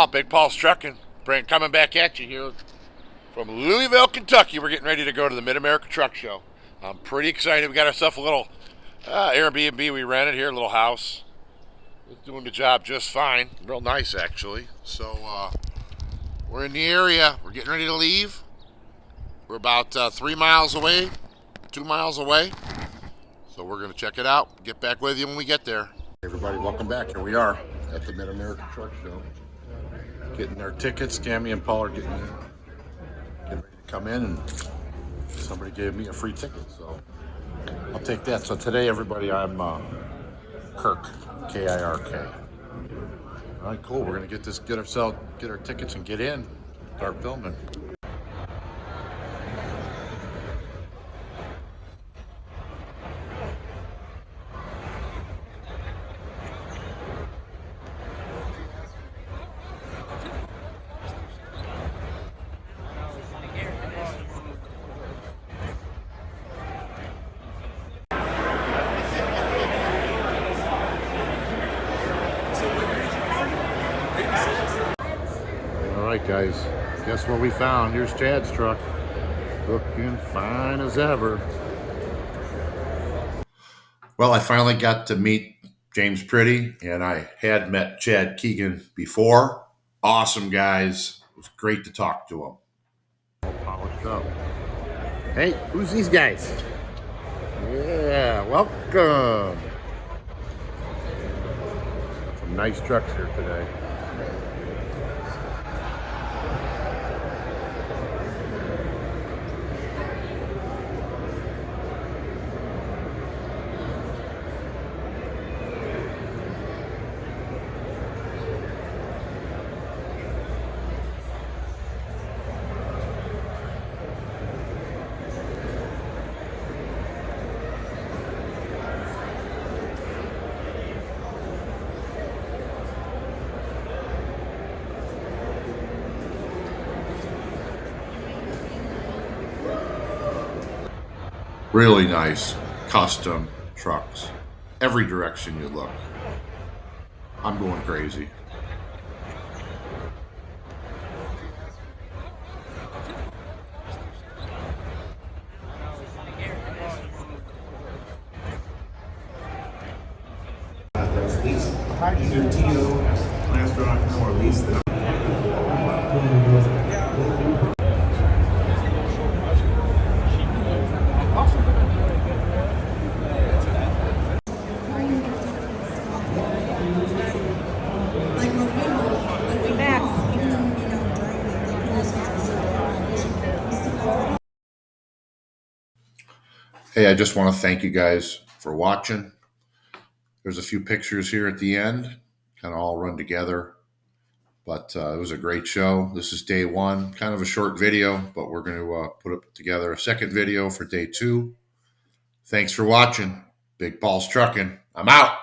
all. Big Paul's Trucking. Brent coming back at you here from Louisville, Kentucky. We're getting ready to go to the Mid-America Truck Show. I'm pretty excited. We got ourselves a little Airbnb we rented here, a little house. It's doing the job just fine. Real nice, actually. So we're in the area. We're getting ready to leave. We're about 3 miles away, 2 miles away. So we're going to check it out. Get back with you when we get there. Hey everybody, welcome back. Here we are at the Mid-America Truck Show. Getting our tickets. Tammy and Paul are getting ready to come in, and somebody gave me a free ticket, so I'll take that. So today, everybody, I'm Kirk, K-I-R-K. All right, cool. We're gonna get our tickets and get in, start filming. All right, guys, guess what we found? Here's Chad's truck, looking fine as ever. Well, I finally got to meet James Pretty, and I had met Chad Keegan before. Awesome guys. It was great to talk to them. All polished up. Hey, who's these guys? Yeah, welcome. Some nice trucks here today. Really nice custom trucks. Every direction you look. I'm going crazy. Either TO, last rock, or lease the Hey, I just want to thank you guys for watching. There's a few pictures here at the end, kind of all run together. But it was a great show. This is day one, kind of a short video, but we're going to put together a second video for day two. Thanks for watching. Big Paul's Trucking. I'm out.